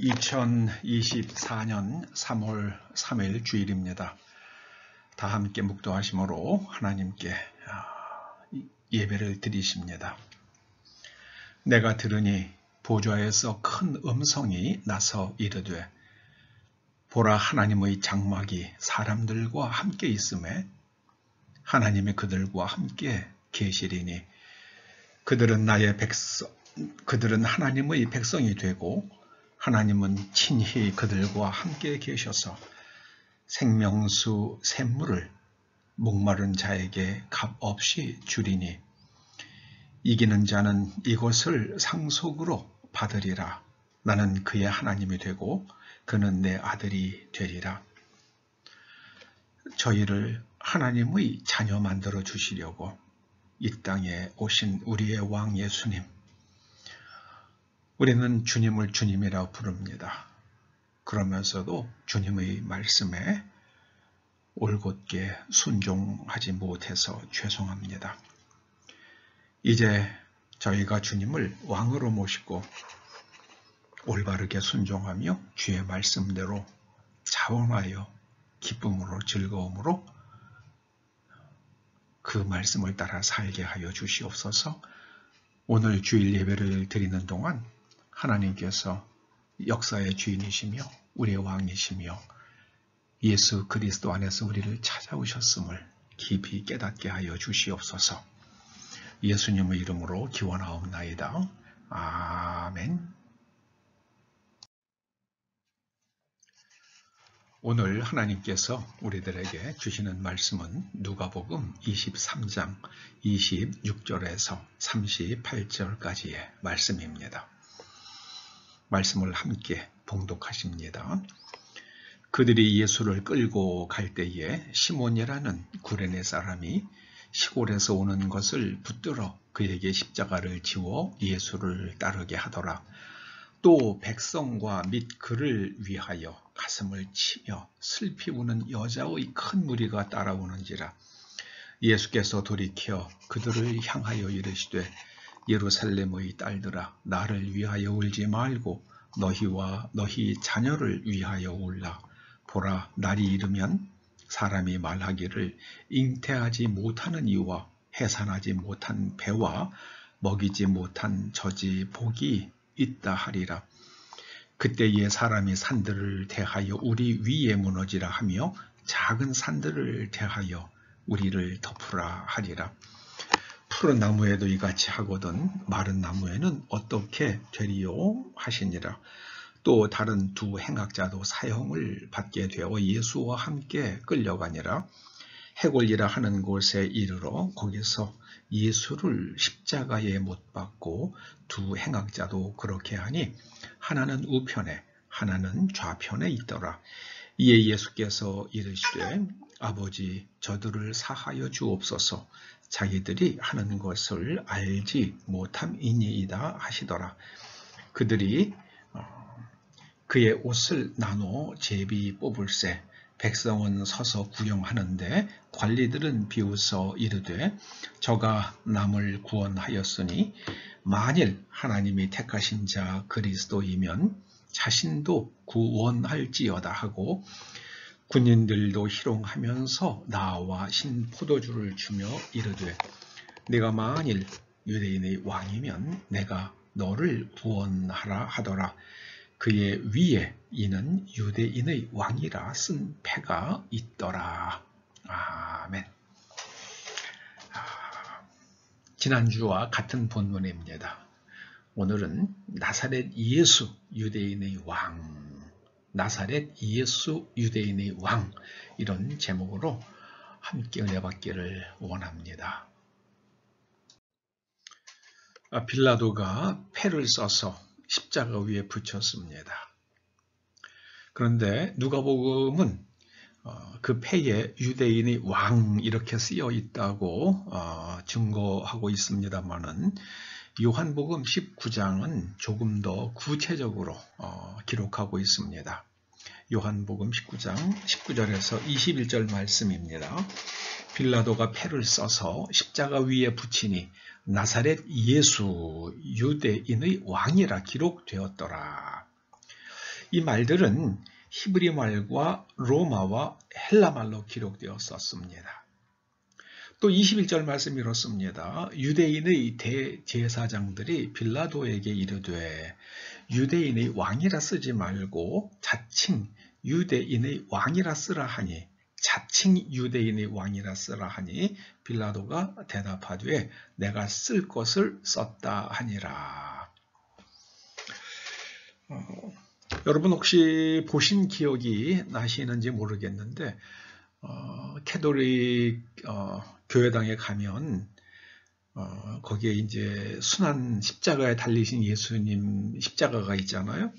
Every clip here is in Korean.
2024년 3월 3일 주일입니다. 다 함께 묵도하심으로 하나님께 예배를 드리십니다. 내가 들으니 보좌에서 큰 음성이 나서 이르되 보라, 하나님의 장막이 사람들과 함께 있음에 하나님이 그들과 함께 계시리니 그들은 하나님의 백성이 되고 하나님은 친히 그들과 함께 계셔서 생명수 샘물을 목마른 자에게 값없이 주리니 이기는 자는 이것을 상속으로 받으리라. 나는 그의 하나님이 되고 그는 내 아들이 되리라. 저희를 하나님의 자녀 만들어 주시려고 이 땅에 오신 우리의 왕 예수님, 우리는 주님을 주님이라고 부릅니다. 그러면서도 주님의 말씀에 올곧게 순종하지 못해서 죄송합니다. 이제 저희가 주님을 왕으로 모시고 올바르게 순종하며 주의 말씀대로 자원하여 기쁨으로 즐거움으로 그 말씀을 따라 살게 하여 주시옵소서. 오늘 주일 예배를 드리는 동안 하나님께서 역사의 주인이시며 우리의 왕이시며 예수 그리스도 안에서 우리를 찾아오셨음을 깊이 깨닫게 하여 주시옵소서. 예수님의 이름으로 기원하옵나이다. 아멘. 오늘 하나님께서 우리들에게 주시는 말씀은 누가복음 23장 26절에서 38절까지의 말씀입니다. 말씀을 함께 봉독하십니다. 그들이 예수를 끌고 갈 때에 시몬이라는 구레네 사람이 시골에서 오는 것을 붙들어 그에게 십자가를 지워 예수를 따르게 하더라. 또 백성과 및 그를 위하여 가슴을 치며 슬피 우는 여자의 큰 무리가 따라오는지라. 예수께서 돌이켜 그들을 향하여 이르시되 예루살렘의 딸들아, 나를 위하여 울지 말고 너희와 너희 자녀를 위하여 울라. 보라, 날이 이르면 사람이 말하기를 잉태하지 못하는 이와 해산하지 못한 배와 먹이지 못한 젖이 복이 있다 하리라. 그때에 사람이 산들을 대하여 우리 위에 무너지라 하며 작은 산들을 대하여 우리를 덮으라 하리라. 푸른 나무에도 이같이 하거든 마른 나무에는 어떻게 되리요 하시니라. 또 다른 두 행악자도 사형을 받게 되어 예수와 함께 끌려가니라. 해골이라 하는 곳에 이르러 거기서 예수를 십자가에 못 박고 두 행악자도 그렇게 하니 하나는 우편에 하나는 좌편에 있더라. 이에 예수께서 이르시되 아버지, 저들을 사하여 주옵소서. 자기들이 하는 것을 알지 못함이니이다 하시더라. 그들이 그의 옷을 나눠 제비 뽑을새 백성은 서서 구경하는데 관리들은 비웃어 이르되 저가 남을 구원하였으니 만일 하나님이 택하신 자 그리스도이면 자신도 구원할지어다 하고 군인들도 희롱하면서 나와 신 포도주를 주며 이르되 네가 만일 유대인의 왕이면 내가 너를 구원하라 하더라. 그의 위에 이는 유대인의 왕이라 쓴 패가 있더라. 아멘. 지난주와 같은 본문입니다. 오늘은 나사렛 예수 유대인의 왕, 나사렛 예수 유대인의 왕, 이런 제목으로 함께 은혜 받기를 원합니다. 빌라도가 패를 써서 십자가 위에 붙였습니다. 그런데 누가복음은 그 패에 유대인의 왕 이렇게 쓰여 있다고 증거하고 있습니다만은 요한복음 19장은 조금 더 구체적으로 기록하고 있습니다. 요한복음 19장 19절에서 21절 말씀입니다. 빌라도가 패를 써서 십자가 위에 붙이니 나사렛 예수 유대인의 왕이라 기록되었더라. 이 말들은 히브리 말과 로마와 헬라 말로 기록되었었습니다. 또 21절 말씀이 이렇습니다. 유대인의 대제사장들이 빌라도에게 이르되 유대인의 왕이라 쓰지 말고 자칭 유대인의 왕이라 쓰라 하니 자칭 유대인의 왕이라 쓰라 하니 빌라도가 대답하되 내가 쓸 것을 썼다 하니라. 여러분 혹시 보신 기억이 나시는지 모르겠는데 캐톨릭 교회당에 가면 거기에 이제 순환 십자가에 달리신 예수님 십자가가 있잖아요.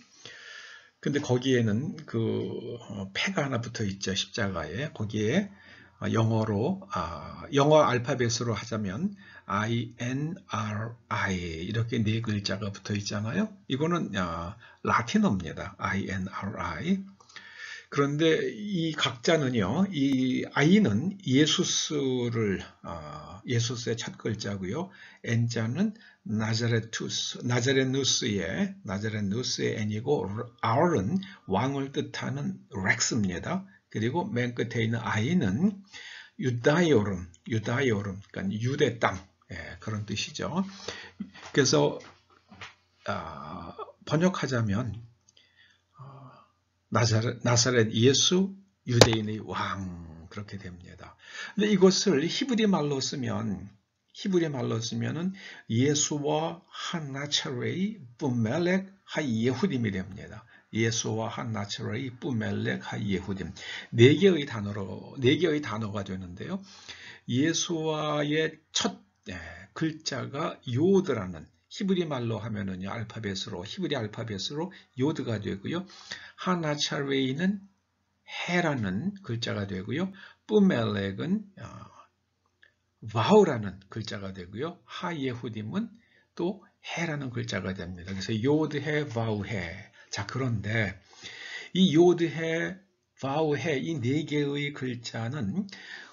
근데 거기에는 그 패가 하나 붙어 있죠. 십자가에. 거기에 영어로 영어 알파벳으로 하자면 INRI 이렇게 네 글자가 붙어 있잖아요. 이거는 라틴어입니다. INRI. 그런데 이 각자는요, 이 I는 예수스의 첫 글자고요. N자는 나자레누스의 N이고, R은 왕을 뜻하는 렉스입니다. 그리고 맨 끝에 있는 I는 유다이오름, 그러니까 유대 땅, 그런 뜻이죠. 그래서 번역하자면 나사렛 예수 유대인의 왕 그렇게 됩니다. 근데 이것을 히브리 말로 쓰면은 예수와 한 나차레이 뿌멜렉 하 예후딤이 됩니다. 예수와 한 나차레이 뿌멜렉 하 예후딤. 네 개의 단어가 되는데요. 예수와의 첫 글자가 요드라는 히브리 말로 하면은요, 히브리 알파벳으로 요드가 되고요. 하나차레이는 해라는 글자가 되고요. 뿌멜렉은 와우라는 글자가 되고요. 하예후딤은 또 해라는 글자가 됩니다. 그래서 요드해, 와우해. 자, 그런데 이 요드해, 와우해 이 네 개의 글자는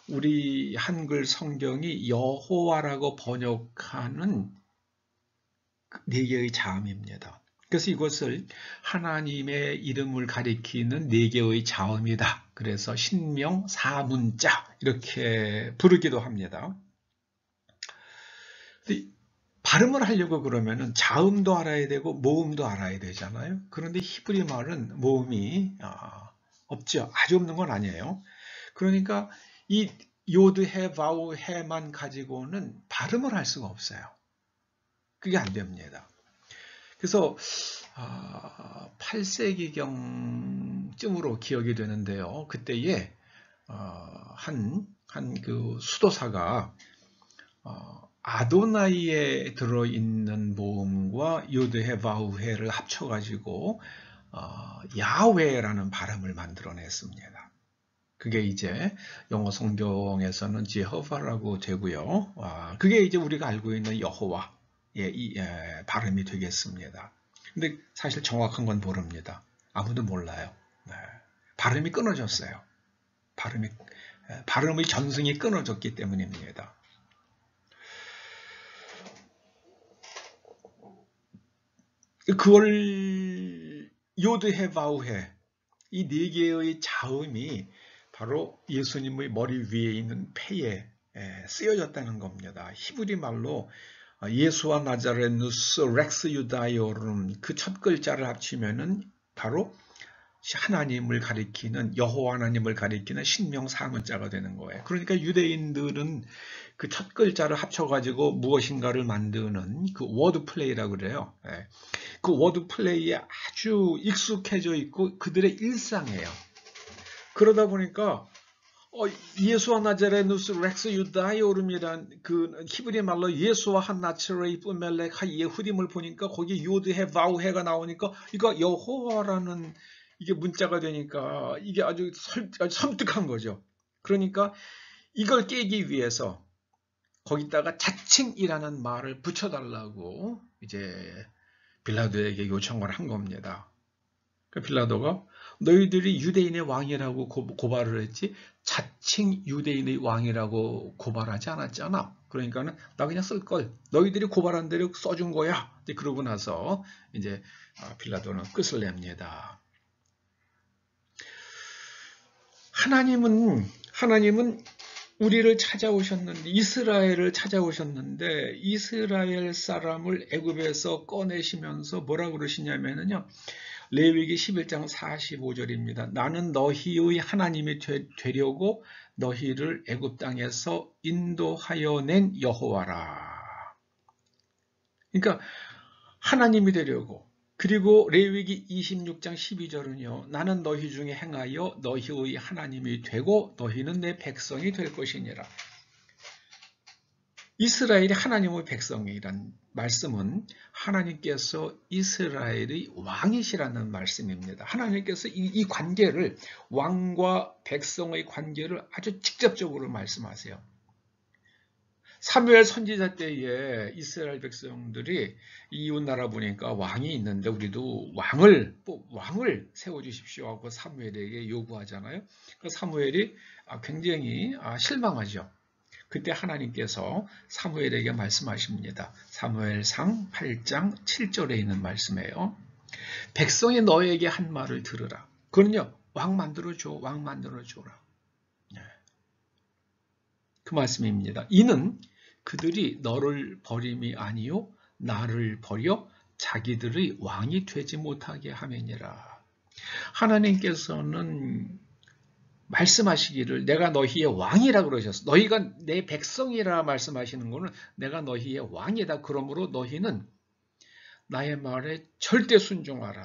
우리 한글 성경이 여호와라고 번역하는 네 개의 자음입니다. 그래서 이것을 하나님의 이름을 가리키는 네 개의 자음이다. 그래서 신명 사문자 이렇게 부르기도 합니다. 발음을 하려고 그러면은 자음도 알아야 되고 모음도 알아야 되잖아요. 그런데 히브리 말은 모음이 없죠. 아주 없는 건 아니에요. 그러니까 이 요드해, 와우해만 가지고는 발음을 할 수가 없어요. 그게 안 됩니다. 그래서 8세기경쯤으로 기억이 되는데요. 그때에 한 그 수도사가 아도나이에 들어있는 모음과 요드해, 와우해를 합쳐가지고 야훼라는 발음을 만들어냈습니다. 그게 이제 영어 성경에서는 제호바라고 되고요. 그게 이제 우리가 알고 있는 여호와 발음이 되겠습니다. 근데 사실 정확한 건 모릅니다. 아무도 몰라요. 발음이 끊어졌어요. 발음의 전승이 끊어졌기 때문입니다. 그걸 요드해, 와우해 이 네 개의 자음이 바로 예수님의 머리 위에 있는 폐에 쓰여졌다는 겁니다. 히브리 말로 예수와 나자레누스 렉스 유다이오름 그 첫 글자를 합치면은 바로 하나님을 가리키는 여호와 하나님을 가리키는 신명 사문자가 되는 거예요. 그러니까 유대인들은 그 첫 글자를 합쳐가지고 무엇인가를 만드는 그 워드 플레이라고 그래요. 그 워드 플레이에 아주 익숙해져 있고 그들의 일상이에요. 그러다 보니까 예수와 나자레누스 렉스 유다이오름이란 그 히브리 말로 예수와 한 나츠레이 뿌멜렉 하 예후림을 보니까 거기 요드해 와우해가 나오니까 이거 여호와라는 이게 문자가 되니까 이게 아주 섬뜩한 거죠. 그러니까 이걸 깨기 위해서 거기다가 자칭이라는 말을 붙여달라고 이제 빌라도에게 요청을 한 겁니다. 그 빌라도가 너희들이 유대인의 왕이라고 고발을 했지 자칭 유대인의 왕이라고 고발하지 않았잖아. 그러니까는 나 그냥 쓸 걸. 너희들이 고발한 대로 써준 거야. 이제 그러고 나서 이제 빌라도는 끝을 냅니다. 하나님은 우리를 찾아오셨는데, 이스라엘을 찾아오셨는데, 이스라엘 사람을 애굽에서 꺼내시면서 뭐라 그러시냐면요, 레위기 11장 45절입니다. 나는 너희의 하나님이 되려고 너희를 애굽 땅에서 인도하여 낸 여호와라. 그러니까 하나님이 되려고. 그리고 레위기 26장 12절은요. 나는 너희 중에 행하여 너희의 하나님이 되고 너희는 내 백성이 될 것이니라. 이스라엘이 하나님의 백성이란 말씀은 하나님께서 이스라엘의 왕이시라는 말씀입니다. 하나님께서 이 관계를, 왕과 백성의 관계를 아주 직접적으로 말씀하세요. 사무엘 선지자 때에 이스라엘 백성들이 이웃나라 보니까 왕이 있는데 우리도 왕을 세워주십시오 하고 사무엘에게 요구하잖아요. 그 사무엘이 굉장히 실망하죠. 그때 하나님께서 사무엘에게 말씀하십니다. 사무엘상 8장 7절에 있는 말씀이에요. 백성이 너에게 한 말을 들으라. 그는요, 왕 만들어줘, 왕 만들어줘라. 그 말씀입니다. 이는 그들이 너를 버림이 아니요 나를 버려 자기들의 왕이 되지 못하게 함이니라. 하나님께서는 말씀하시기를 내가 너희의 왕이라 그러셨어. 너희가 내 백성이라 말씀하시는 것은 내가 너희의 왕이다. 그러므로 너희는 나의 말에 절대 순종하라.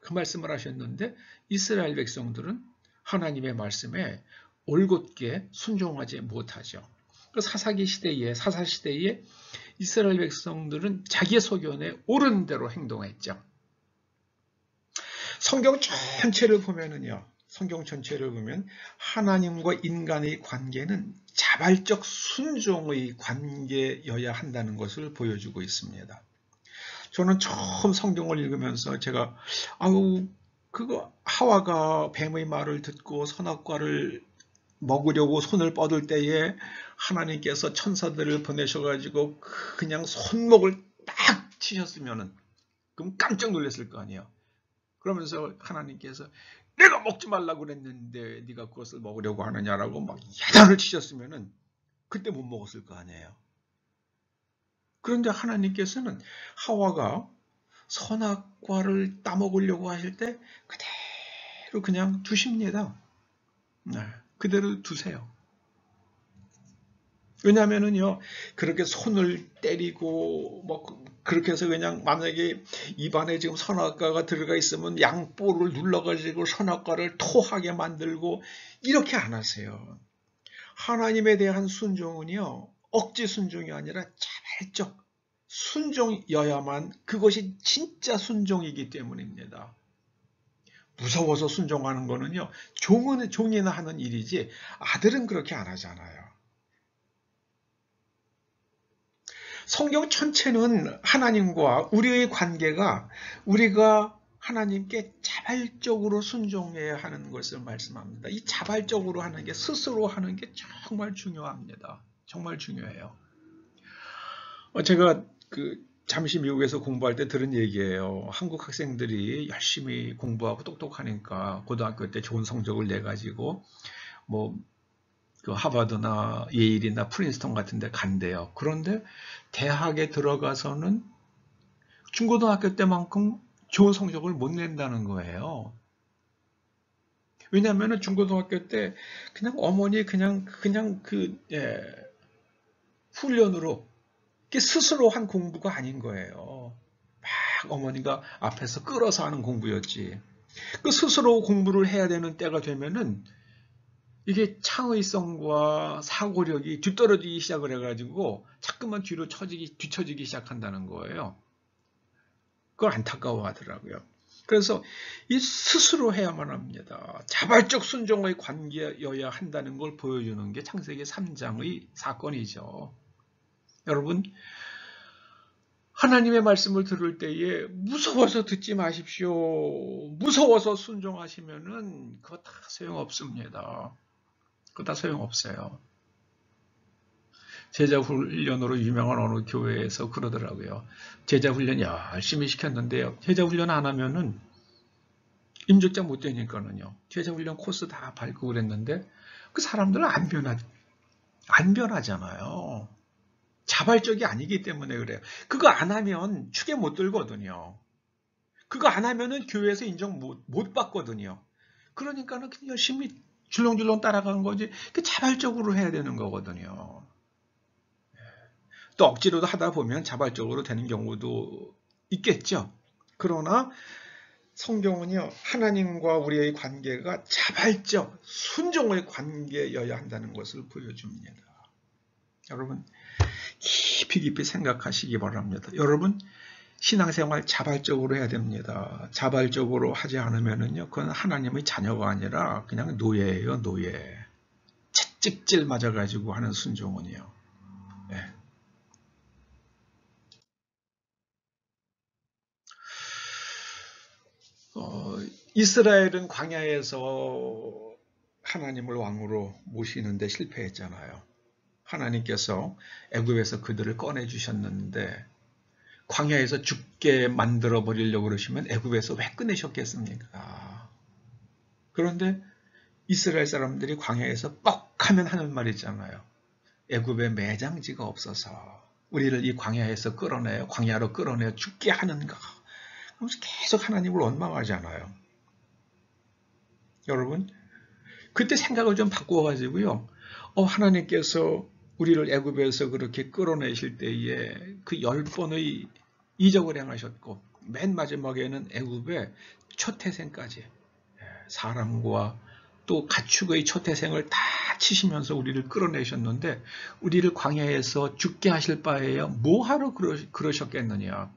그 말씀을 하셨는데 이스라엘 백성들은 하나님의 말씀에 올곧게 순종하지 못하죠. 그 사사시대에 이스라엘 백성들은 자기의 소견에 옳은 대로 행동했죠. 성경 전체를 보면 하나님과 인간의 관계는 자발적 순종의 관계여야 한다는 것을 보여주고 있습니다. 저는 처음 성경을 읽으면서 제가 하와가 뱀의 말을 듣고 선악과를 먹으려고 손을 뻗을 때에 하나님께서 천사들을 보내셔가지고 그냥 손목을 딱 치셨으면은 그럼 깜짝 놀랐을 거 아니에요. 그러면서 하나님께서 내가 먹지 말라고 그랬는데 네가 그것을 먹으려고 하느냐라고 막 야단을 치셨으면은 그때 못 먹었을 거 아니에요. 그런데 하나님께서는 하와가 선악과를 따먹으려고 하실 때 그대로 그냥 두십니다. 그대로 두세요. 왜냐하면은요, 그렇게 손을 때리고, 그렇게 해서 그냥 만약에 입안에 지금 선악과가 들어가 있으면 양볼을 눌러가지고 선악과를 토하게 만들고, 이렇게 안 하세요. 하나님에 대한 순종은요, 억지 순종이 아니라 자발적 순종이어야만 그것이 진짜 순종이기 때문입니다. 무서워서 순종하는 거는요, 종이나 하는 일이지 아들은 그렇게 안 하잖아요. 성경 전체는 하나님과 우리의 관계가 우리가 하나님께 자발적으로 순종해야 하는 것을 말씀합니다. 이 자발적으로 하는 게, 스스로 하는 게 정말 중요합니다. 정말 중요해요. 제가 잠시 미국에서 공부할 때 들은 얘기예요. 한국 학생들이 열심히 공부하고 똑똑하니까 고등학교 때 좋은 성적을 내가지고 하버드나 예일이나 프린스턴 같은 데 간대요. 그런데 대학에 들어가서는 중고등학교 때만큼 좋은 성적을 못 낸다는 거예요. 왜냐하면 중고등학교 때 그냥 어머니 훈련으로 스스로 한 공부가 아닌 거예요. 막 어머니가 앞에서 끌어서 하는 공부였지. 그 스스로 공부를 해야 되는 때가 되면은 이게 창의성과 사고력이 뒤떨어지기 시작을 해가지고 자꾸만 뒤처지기 시작한다는 거예요. 그걸 안타까워하더라고요. 그래서 이 스스로 해야만 합니다. 자발적 순종의 관계여야 한다는 걸 보여주는 게 창세기 3장의 사건이죠. 여러분, 하나님의 말씀을 들을 때에 무서워서 듣지 마십시오. 무서워서 순종하시면은 그거 다 소용없습니다. 그거 다 소용없어요. 제자훈련으로 유명한 어느 교회에서 그러더라고요. 제자훈련 열심히 시켰는데요. 제자훈련 안 하면은 임직장 못 되니까는요. 제자훈련 코스 다 밟고 그랬는데 그 사람들은 안 변하잖아요. 자발적이 아니기 때문에 그래요. 그거 안 하면 축에 못 들거든요. 그거 안 하면은 교회에서 인정 못 받거든요. 그러니까는 그냥 열심히 줄렁줄렁 따라가는 거지. 그 자발적으로 해야 되는 거거든요. 또 억지로도 하다 보면 자발적으로 되는 경우도 있겠죠. 그러나 성경은요, 하나님과 우리의 관계가 자발적, 순종의 관계여야 한다는 것을 보여줍니다. 여러분, 깊이 깊이 생각하시기 바랍니다. 여러분, 신앙생활 자발적으로 해야 됩니다. 자발적으로 하지 않으면요, 그건 하나님의 자녀가 아니라 그냥 노예예요, 노예. 채찍질 맞아가지고 하는 순종은요. 네. 이스라엘은 광야에서 하나님을 왕으로 모시는데 실패했잖아요. 하나님께서 애굽에서 그들을 꺼내주셨는데 광야에서 죽게 만들어 버리려고 그러시면 애굽에서 왜 꺼내셨겠습니까? 그런데 이스라엘 사람들이 광야에서 뻑하면 하는 말이 있잖아요. 애굽에 매장지가 없어서 우리를 이 광야에서 끌어내요. 광야로 끌어내어 죽게 하는가. 그러면서 계속 하나님을 원망하잖아요. 여러분, 그때 생각을 좀 바꾸어가지고요. 하나님께서 우리를 애굽에서 그렇게 끌어내실 때에 그 10번의 이적을 행하셨고 맨 마지막에는 애굽의 초태생까지 사람과 또 가축의 초태생을 다 치시면서 우리를 끌어내셨는데 우리를 광야에서 죽게 하실 바에야 뭐하러 그러셨겠느냐.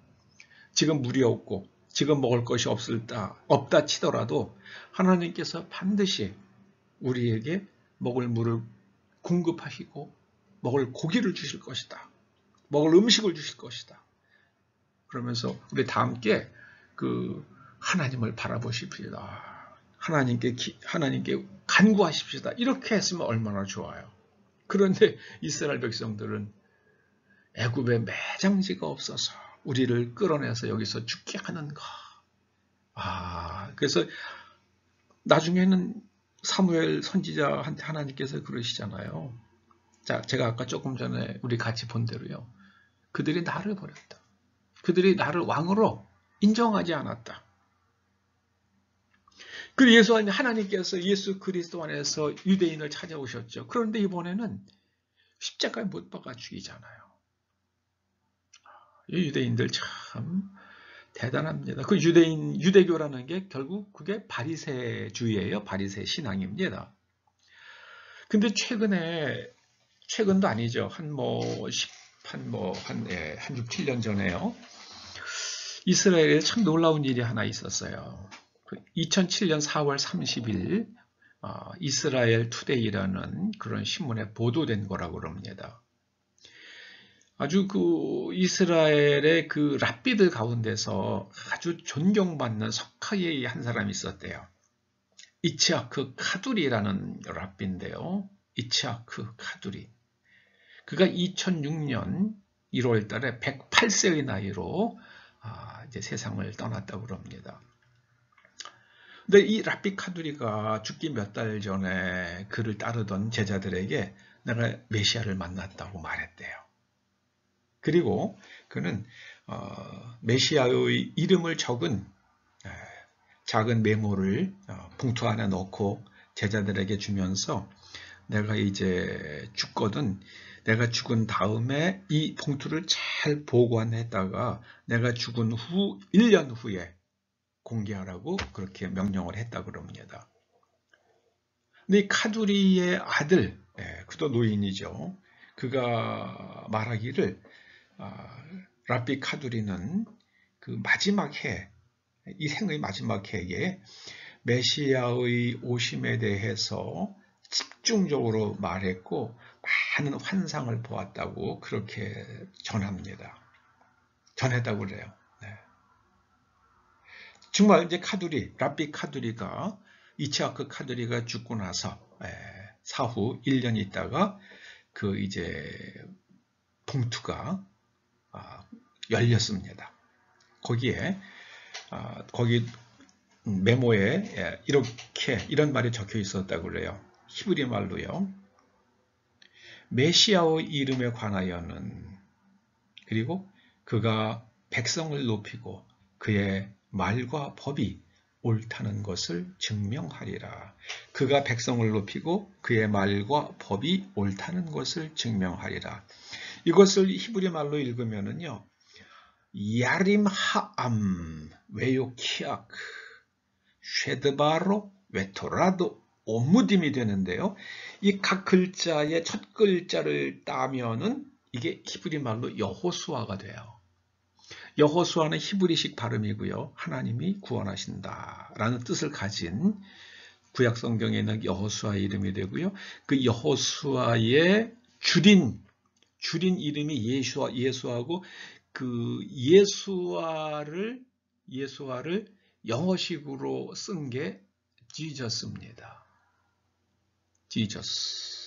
지금 물이 없고 지금 먹을 것이 없다 치더라도 하나님께서 반드시 우리에게 먹을 물을 공급하시고 먹을 고기를 주실 것이다. 먹을 음식을 주실 것이다. 그러면서 우리 다 함께 그 하나님을 바라보십시다. 하나님께 간구하십시다. 이렇게 했으면 얼마나 좋아요. 그런데 이스라엘 백성들은 애굽에 매장지가 없어서 우리를 끌어내서 여기서 죽게 하는가. 그래서 나중에는 사무엘 선지자한테 하나님께서 그러시잖아요. 자, 제가 아까 조금 전에 우리 같이 본 대로요. 그들이 나를 버렸다. 그들이 나를 왕으로 인정하지 않았다. 그래서 하나님께서 예수 그리스도 안에서 유대인을 찾아오셨죠. 그런데 이번에는 십자가에 못 박아 죽이잖아요. 이 유대인들 참 대단합니다. 그 유대교라는 게 결국 그게 바리새주의예요. 바리새 신앙입니다. 근데 최근도 아니죠. 한 6, 7년 전에요. 이스라엘에 참 놀라운 일이 하나 있었어요. 2007년 4월 30일 이스라엘 투데이라는 그런 신문에 보도된 거라고 그럽니다. 아주 그 이스라엘의 그 랍비들 가운데서 아주 존경받는 석학의 한 사람이 있었대요. 이츠하크 카두리라는 랍비인데요. 이츠하크 카두리. 그가 2006년 1월 달에 108세의 나이로 이제 세상을 떠났다고 그럽니다. 근데 이 랍비 카두리가 죽기 몇 달 전에 그를 따르던 제자들에게 내가 메시아를 만났다고 말했대요. 그리고 그는 메시아의 이름을 적은 작은 메모를 봉투 안에 넣고 제자들에게 주면서 내가 이제 죽거든 내가 죽은 다음에 이 봉투를 잘 보관했다가 내가 죽은 후 1년 후에 공개하라고 그렇게 명령을 했다고 그럽니다. 근데 이 카두리의 아들, 그도 노인이죠. 그가 말하기를 랍비 카두리는 그 마지막 해, 이 생의 마지막 해에 메시아의 오심에 대해서 집중적으로 말했고 많은 환상을 보았다고 그렇게 전했다고 그래요. 네. 정말 이제 랍비 카두리가 이츠하크 카두리가 죽고 나서 사후 1년 있다가 그 이제 봉투가 열렸습니다. 거기 메모에 이런 말이 적혀 있었다고 그래요. 히브리 말로요. 메시아의 이름에 관하여는, 그리고 그가 백성을 높이고 그의 말과 법이 옳다는 것을 증명하리라. 그가 백성을 높이고 그의 말과 법이 옳다는 것을 증명하리라. 이것을 히브리 말로 읽으면은요, 야림 하암 웨요키악 쉐드바로 웨토라도 오무딤이 되는데요. 이 각 글자의 첫 글자를 따면은 이게 히브리 말로 여호수아가 돼요. 여호수아는 히브리식 발음이고요. 하나님이 구원하신다라는 뜻을 가진 구약 성경에 있는 여호수아의 이름이 되고요. 그 여호수아의 줄인 이름이 예수하고 그 예수아를 영어식으로 쓴 게 지저스입니다. 지저스.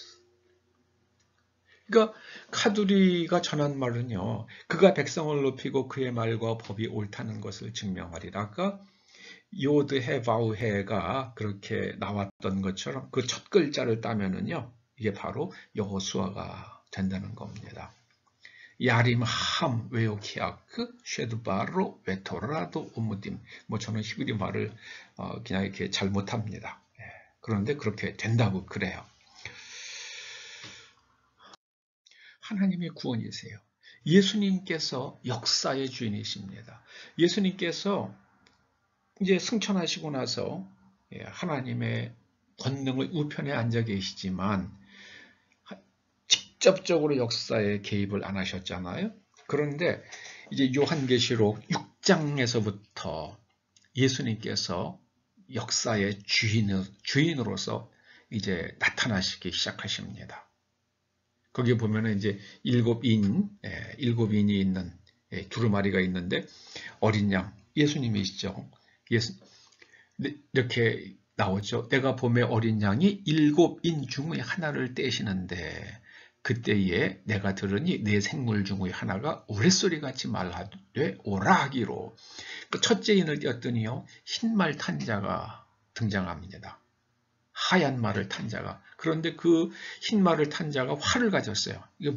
그러니까 카두리가 전한 말은요. 그가 백성을 높이고 그의 말과 법이 옳다는 것을 증명하리라. 아까 요드해 바우해가 그렇게 나왔던 것처럼 그 첫 글자를 따면은요. 이게 바로 여호수아가 된다는 겁니다. 야림 함 웨오키아크 쉐드바로 웨토라도 우무딤. 저는 히브리 말을 그냥 이렇게 잘 못합니다. 그런데 그렇게 된다고 그래요. 하나님의 구원이세요. 예수님께서 역사의 주인이십니다. 예수님께서 이제 승천하시고 나서 하나님의 권능의 우편에 앉아 계시지만 직접적으로 역사에 개입을 안 하셨잖아요. 그런데 이제 요한계시록 6장에서부터 예수님께서 역사의 주인으로서 이제 나타나시기 시작하십니다. 거기 보면은 이제 일곱 인이 있는 두루마리가 있는데 어린 양 예수님이시죠. 이렇게 나오죠. 내가 봄에 어린 양이 일곱 인 중의 하나를 떼시는데 그때에 내가 들으니 내 생물 중의 하나가 우레소리같이 말하되 오라 하기로. 그 첫째 인을 띄었더니요 흰말 탄 자가 등장합니다. 하얀 말을 탄 자가. 그런데 그 흰 말을 탄 자가 활을 가졌어요. 이게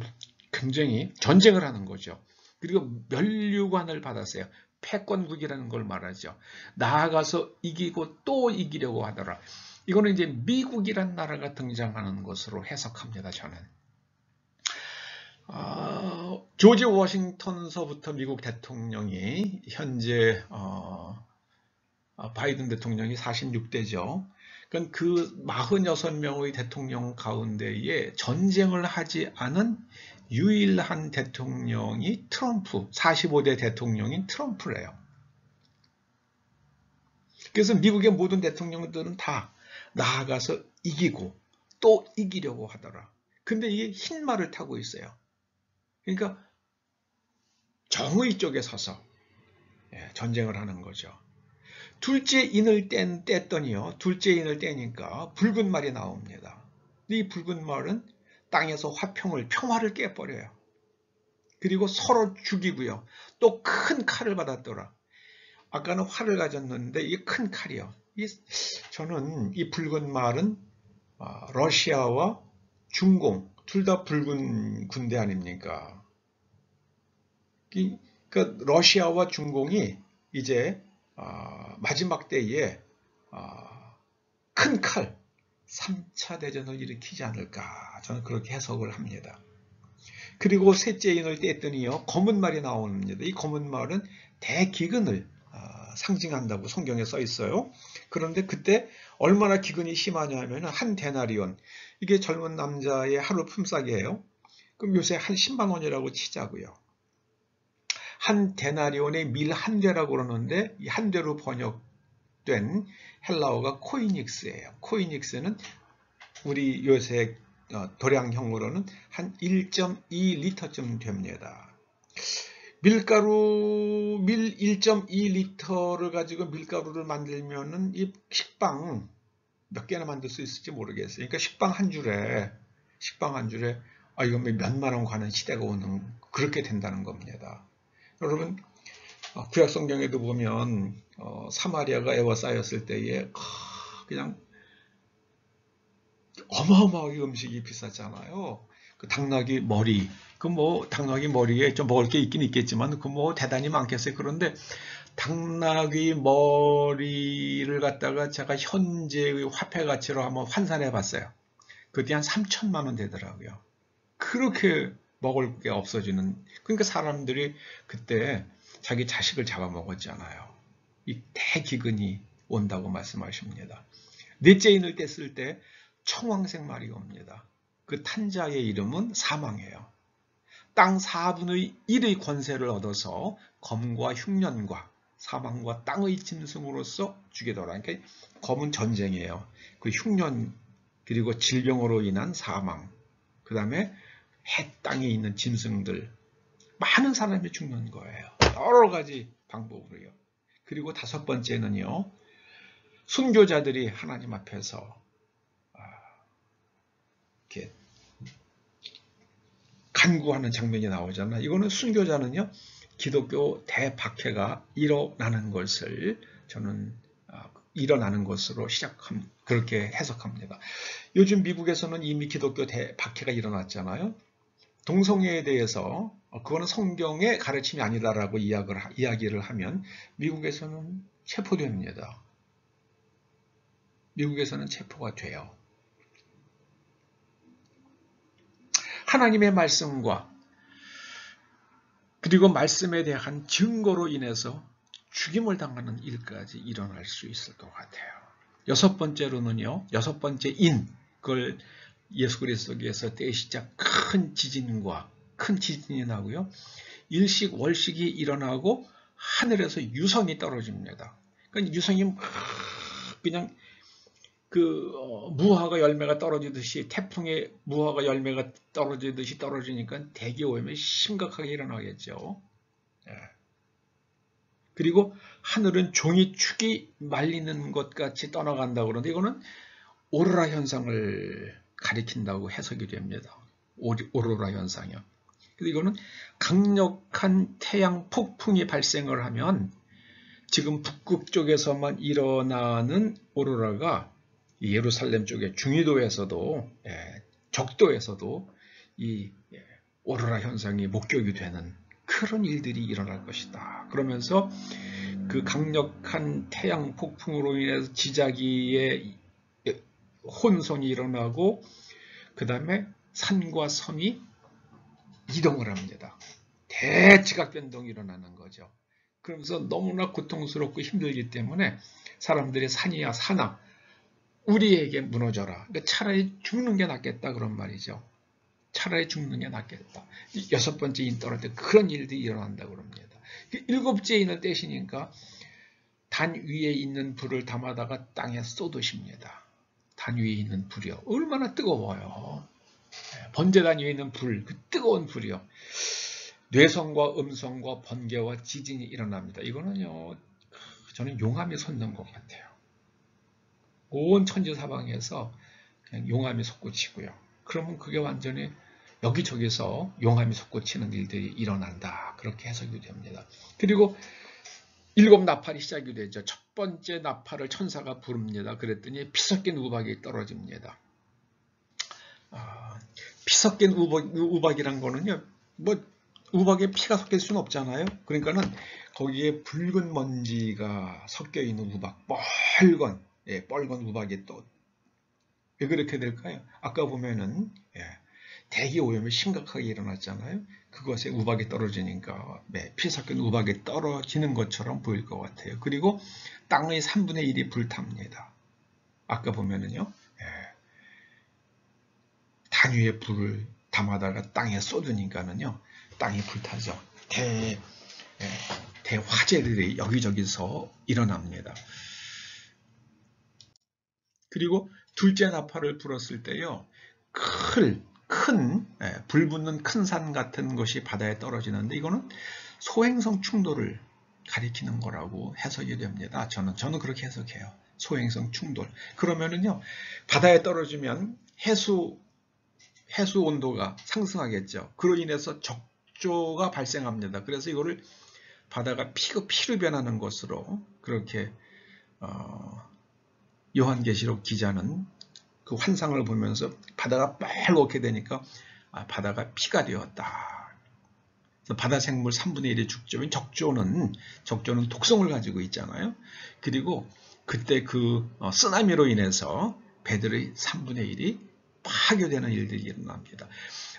굉장히 전쟁을 하는 거죠. 그리고 면류관을 받았어요. 패권국이라는 걸 말하죠. 나아가서 이기고 또 이기려고 하더라. 이거는 이제 미국이란 나라가 등장하는 것으로 해석합니다. 저는. 조지 워싱턴서부터 미국 대통령이 현재 바이든 대통령이 46대죠. 그러니까 그 46명의 대통령 가운데에 전쟁을 하지 않은 유일한 대통령이 트럼프, 45대 대통령인 트럼프래요. 그래서 미국의 모든 대통령들은 다 나아가서 이기고 또 이기려고 하더라. 근데 이게 흰 말을 타고 있어요. 그러니까 정의 쪽에 서서 전쟁을 하는 거죠. 둘째 인을 뗐더니요. 둘째 인을 떼니까 붉은 말이 나옵니다. 이 붉은 말은 땅에서 평화를 깨버려요. 그리고 서로 죽이고요. 또 큰 칼을 받았더라. 아까는 활을 가졌는데 이게 큰 칼이요. 저는 이 붉은 말은 러시아와 중공 둘 다 붉은 군대 아닙니까? 그러니까 러시아와 중공이 이제 마지막 때에 큰 칼, 3차 대전을 일으키지 않을까 저는 그렇게 해석을 합니다. 그리고 셋째 인을 뗐더니요 검은 말이 나옵니다. 이 검은 말은 대기근을 상징한다고 성경에 써 있어요. 그런데 그때 얼마나 기근이 심하냐면 한 데나리온, 이게 젊은 남자의 하루 품삯이에요. 그럼 요새 한 10만 원이라고 치자고요. 한 데나리온의 밀 한 대라고 그러는데 이 한 대로 번역된 헬라어가 코이닉스예요. 코이닉스는 우리 요새 도량형으로는 한 1.2리터쯤 됩니다. 밀 1.2리터를 가지고 밀가루를 만들면은 이 식빵 몇 개나 만들 수 있을지 모르겠어요. 그러니까 식빵 한 줄에 이거 몇만 원 가는 시대가 오는 그렇게 된다는 겁니다. 여러분 구약 성경에도 보면 사마리아가 에워싸였을 때에 그냥 어마어마하게 음식이 비쌌잖아요. 그 당나귀 머리, 당나귀 머리에 좀 먹을 게 있긴 있겠지만 대단히 많겠어요. 그런데 당나귀 머리를 갖다가 제가 현재의 화폐 가치로 한번 환산해 봤어요. 그때 한 3천만 원 되더라고요. 그렇게 먹을 게 없어지는, 그러니까 사람들이 그때 자기 자식을 잡아먹었잖아요. 이 대기근이 온다고 말씀하십니다. 넷째 인을 뗐을 때 청황색 말이 옵니다. 그 탄자의 이름은 사망이에요. 땅 4분의 1의 권세를 얻어서 검과 흉년과 사망과 땅의 짐승으로서 죽이더라. 그러니까 검은 전쟁이에요. 그 흉년 그리고 질병으로 인한 사망, 그 다음에 해 땅에 있는 짐승들, 많은 사람이 죽는 거예요. 여러 가지 방법으로요. 그리고 다섯 번째는요, 순교자들이 하나님 앞에서 이렇게 간구하는 장면이 나오잖아요. 이거는 순교자는요, 기독교 대박해가 일어나는 것을 저는 일어나는 것으로 그렇게 해석합니다. 요즘 미국에서는 이미 기독교 대박해가 일어났잖아요. 동성애에 대해서 그거는 성경의 가르침이 아니다라고 이야기를 하면 미국에서는 체포됩니다. 미국에서는 체포가 돼요. 하나님의 말씀과 그리고 말씀에 대한 증거로 인해서 죽임을 당하는 일까지 일어날 수 있을 것 같아요. 여섯 번째로는요, 여섯 번째 인, 그걸 예수 그리스도께서 떼시자 큰 지진이 나고요. 일식 월식이 일어나고 하늘에서 유성이 떨어집니다. 그러니까 유성이 그냥 무화과 열매가 떨어지듯이, 태풍에 무화과 열매가 떨어지듯이 떨어지니까 대기오염이 심각하게 일어나겠죠. 그리고 하늘은 종이축이 말리는 것 같이 떠나간다고 그러는데 이거는 오로라 현상을 가리킨다고 해석이 됩니다. 오로라 현상이요. 그래서 이거는 강력한 태양 폭풍이 발생을 하면 지금 북극 쪽에서만 일어나는 오로라가 예루살렘 쪽의 중위도에서도, 적도에서도 이 오로라 현상이 목격이 되는 그런 일들이 일어날 것이다. 그러면서 그 강력한 태양 폭풍으로 인해서 지자기의 혼선이 일어나고 그 다음에 산과 섬이 이동을 합니다. 대지각 변동이 일어나는 거죠. 그러면서 너무나 고통스럽고 힘들기 때문에 사람들이 산이야 산아 우리에게 무너져라. 그러니까 차라리 죽는 게 낫겠다 그런 말이죠. 차라리 죽는 게 낫겠다. 여섯 번째 인 떨어질 때 그런 일들이 일어난다고 그럽니다. 일곱째 인을 떼시니까 단 위에 있는 불을 담아다가 땅에 쏟으십니다. 단 위에 있는 불이요. 얼마나 뜨거워요. 번제단 위에 있는 불, 그 뜨거운 불이요. 뇌성과 음성과 번개와 지진이 일어납니다. 이거는요, 저는 용암이 솟는 것 같아요. 온 천지사방에서 그냥 용암이 솟구치고요. 그러면 그게 완전히 여기저기서 용암이 솟구치는 일들이 일어난다. 그렇게 해석이 됩니다. 그리고 일곱 나팔이 시작이 되죠. 첫 번째 나팔을 천사가 부릅니다. 그랬더니 피 섞인 우박이 떨어집니다. 피 섞인 우박이란 거는요, 우박에 피가 섞일 수는 없잖아요. 그러니까는 거기에 붉은 먼지가 섞여 있는 우박, 뻘건 우박이 또 왜 그렇게 될까요? 아까 보면은 대기 오염이 심각하게 일어났잖아요. 그것에 우박이 떨어지니까 피 섞인 우박이 떨어지는 것처럼 보일 것 같아요. 그리고 땅의 3분의 1이 불탑니다. 아까 보면은요, 단위의 불을 담아다가 땅에 쏟으니까는요, 땅이 불타죠. 대화재들이 여기저기서 일어납니다. 그리고 둘째 나팔을 불었을 때요, 불 붙는 큰 산 같은 것이 바다에 떨어지는데 이거는 소행성 충돌을 가리키는 거라고 해석이 됩니다. 저는 그렇게 해석해요. 소행성 충돌. 그러면은요, 바다에 떨어지면 해수 온도가 상승하겠죠. 그로 인해서 적조가 발생합니다. 그래서 이거를 바다가 피로 변하는 것으로 그렇게 요한계시록 기자는 그 환상을 보면서 바다가 빨갛게 되니까 바다가 피가 되었다. 바다 생물 3분의 1이 죽죠. 적조는 독성을 가지고 있잖아요. 그리고 그때 그 쓰나미로 인해서 배들의 3분의 1이 파괴되는 일들이 일어납니다.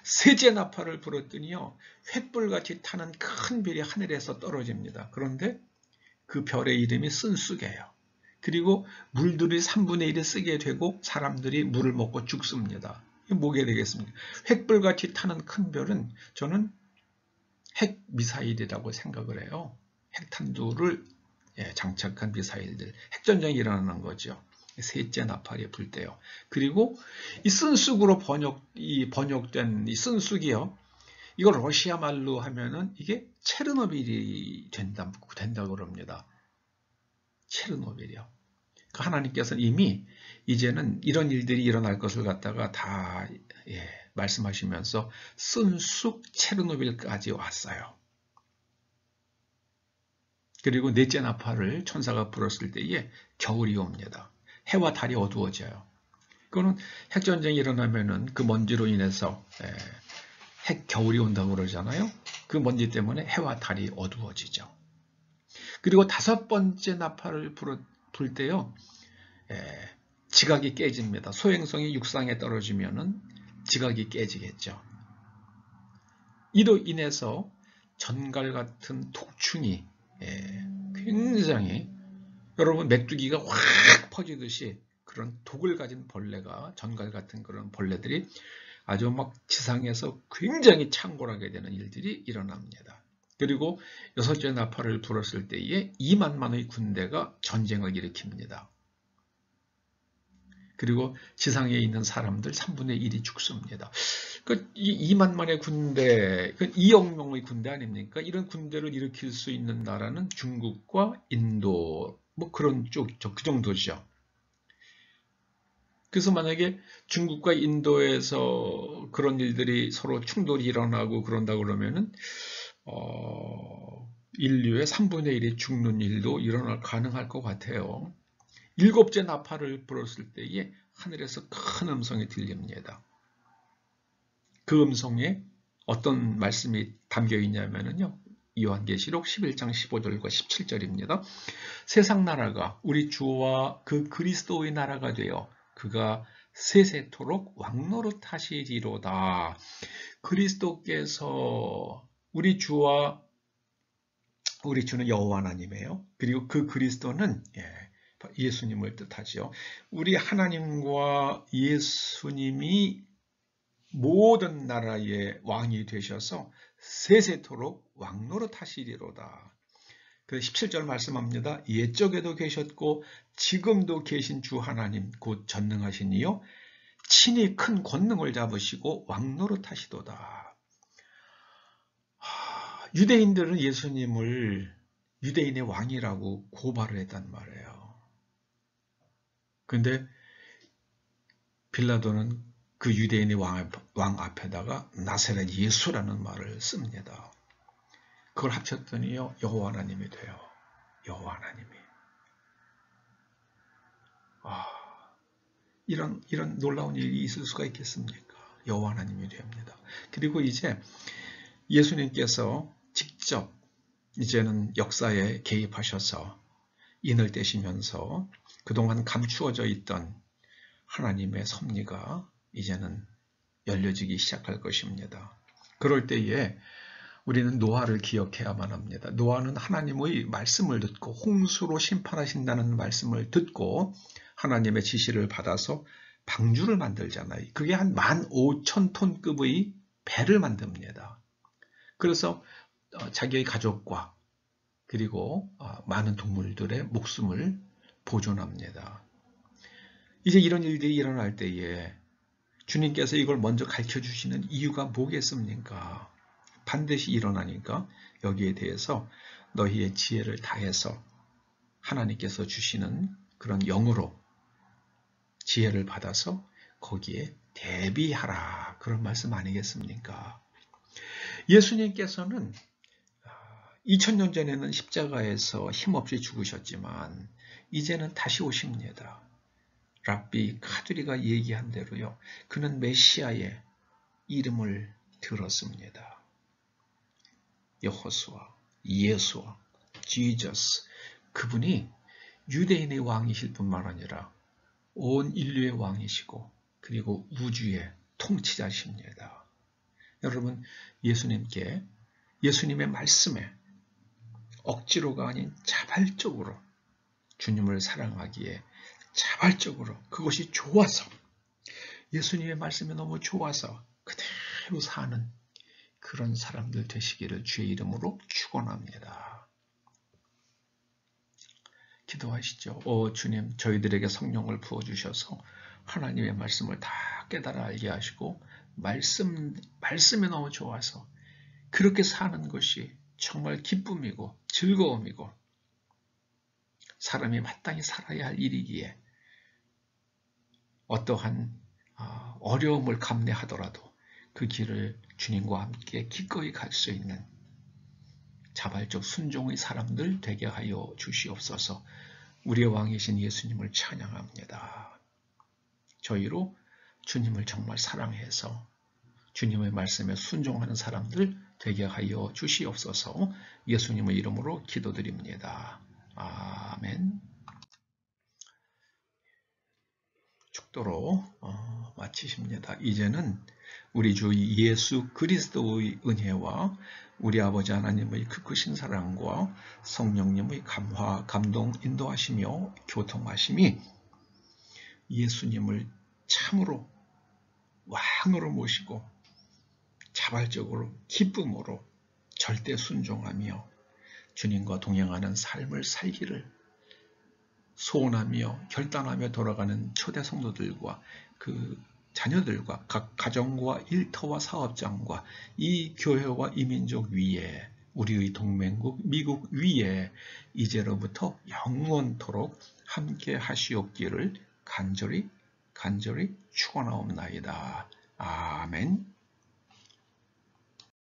세제 나팔을 불었더니요, 횃불같이 타는 큰 별이 하늘에서 떨어집니다. 그런데 그 별의 이름이 쓴쑥이에요. 그리고 물들이 3분의 1이 쓰게 되고 사람들이 물을 먹고 죽습니다. 이게 뭐게 되겠습니까? 횃불같이 타는 큰 별은 저는 핵 미사일이라고 생각을 해요. 핵탄두를 장착한 미사일들, 핵전쟁이 일어나는 거죠. 셋째 나팔이 불 때요. 그리고 이 쓴쑥으로 번역된 이 쓴쑥이요. 이걸 러시아 말로 하면은 이게 체르노빌이 된다고 그럽니다. 체르노빌이요. 그 하나님께서는 이미 이제는 이런 일들이 일어날 것을 갖다가 다 말씀하시면서 쓴쑥 체르노빌까지 왔어요. 그리고 넷째 나팔을 천사가 불었을 때에 겨울이 옵니다. 해와 달이 어두워져요. 그거는 핵전쟁이 일어나면은 그 먼지로 인해서 겨울이 온다고 그러잖아요. 그 먼지 때문에 해와 달이 어두워지죠. 그리고 다섯 번째 나팔을 불 때요, 지각이 깨집니다. 소행성이 육상에 떨어지면은 지각이 깨지겠죠. 이로 인해서 전갈 같은 독충이 굉장히, 여러분 메뚜기가 확 퍼지듯이 그런 독을 가진 벌레가, 전갈 같은 그런 벌레들이 아주 막 지상에서 굉장히 창궐하게 되는 일들이 일어납니다. 그리고 여섯째 나팔을 불었을 때에 2만만의 군대가 전쟁을 일으킵니다. 그리고 지상에 있는 사람들 3분의 1이 죽습니다. 이 2만만의 군대, 2억 명의 군대 아닙니까? 이런 군대를 일으킬 수 있는 나라는 중국과 인도, 뭐 그런 그 정도죠. 그래서 만약에 중국과 인도에서 그런 일들이 서로 충돌이 일어나고 그런다 그러면은 인류의 3분의 1이 죽는 일도 가능할 것 같아요. 일곱째 나팔을 불었을 때에 하늘에서 큰 음성이 들립니다. 그 음성에 어떤 말씀이 담겨 있냐면요. 요한계시록 11장 15절과 17절입니다. 세상 나라가 우리 주와 그 그리스도의 나라가 되어 그가 세세토록 왕노릇하시리로다. 그리스도께서 우리 주와, 우리 주는 여호와 하나님이에요. 그리고 그 그리스도는 예수님을 뜻하죠. 우리 하나님과 예수님이 모든 나라의 왕이 되셔서 세세토록 왕노릇하시리로다. 그래서 17절 말씀합니다. 옛적에도 계셨고 지금도 계신 주 하나님 곧 전능하신 이요 친히 큰 권능을 잡으시고 왕노릇하시도다. 유대인들은 예수님을 유대인의 왕이라고 고발을 했단 말이에요. 그런데 빌라도는 그 유대인의 왕 앞에다가 나사렛 예수라는 말을 씁니다. 그걸 합쳤더니요, 여호와 하나님이 돼요. 여호와 하나님이. 이런 놀라운 일이 있을 수가 있겠습니까? 여호와 하나님이 됩니다. 그리고 이제 예수님께서 직접 이제는 역사에 개입하셔서 인을 떼시면서 그동안 감추어져 있던 하나님의 섭리가 이제는 열려지기 시작할 것입니다. 그럴 때에 우리는 노아를 기억해야만 합니다. 노아는 하나님의 말씀을 듣고 홍수로 심판하신다는 말씀을 듣고 하나님의 지시를 받아서 방주를 만들잖아요. 그게 한 15,000톤급의 배를 만듭니다. 그래서 자기의 가족과 그리고 많은 동물들의 목숨을 보존합니다. 이제 이런 일들이 일어날 때에 주님께서 이걸 먼저 가르쳐 주시는 이유가 뭐겠습니까? 반드시 일어나니까 여기에 대해서 너희의 지혜를 다해서 하나님께서 주시는 그런 영으로 지혜를 받아서 거기에 대비하라. 그런 말씀 아니겠습니까? 예수님께서는 2000년 전에는 십자가에서 힘없이 죽으셨지만 이제는 다시 오십니다. 랍비 카두리가 얘기한 대로요. 그는 메시아의 이름을 들었습니다. 여호수아, 예수와 지저스, 그분이 유대인의 왕이실 뿐만 아니라 온 인류의 왕이시고 그리고 우주의 통치자십니다. 여러분, 예수님의 말씀에 억지로가 아닌 자발적으로 주님을 사랑하기에 자발적으로 그것이 좋아서 예수님의 말씀이 너무 좋아서 그대로 사는 그런 사람들 되시기를 주의 이름으로 축원합니다. 기도하시죠. 오 주님, 저희들에게 성령을 부어주셔서 하나님의 말씀을 다 깨달아 알게 하시고 말씀이 너무 좋아서 그렇게 사는 것이 정말 기쁨이고 즐거움이고 사람이 마땅히 살아야 할 일이기에 어떠한 어려움을 감내하더라도 그 길을 주님과 함께 기꺼이 갈 수 있는 자발적 순종의 사람들 되게 하여 주시옵소서. 우리의 왕이신 예수님을 찬양합니다. 저희로 주님을 정말 사랑해서 주님의 말씀에 순종하는 사람들 되게 하여 주시옵소서. 예수님의 이름으로 기도드립니다. 아멘. 축도로 마치십니다. 이제는 우리 주 예수 그리스도의 은혜와 우리 아버지 하나님의 크크신 사랑과 성령님의 감화, 감동, 인도하시며 교통하심이 예수님을 참으로 왕으로 모시고 자발적으로 기쁨으로 절대 순종하며 주님과 동행하는 삶을 살기를 소원하며 결단하며 돌아가는 초대 성도들과 그 자녀들과 각 가정과 일터와 사업장과 이 교회와 이 민족 위에 우리의 동맹국 미국 위에 이제로부터 영원토록 함께 하시옵기를 간절히 축원하옵나이다. 아멘.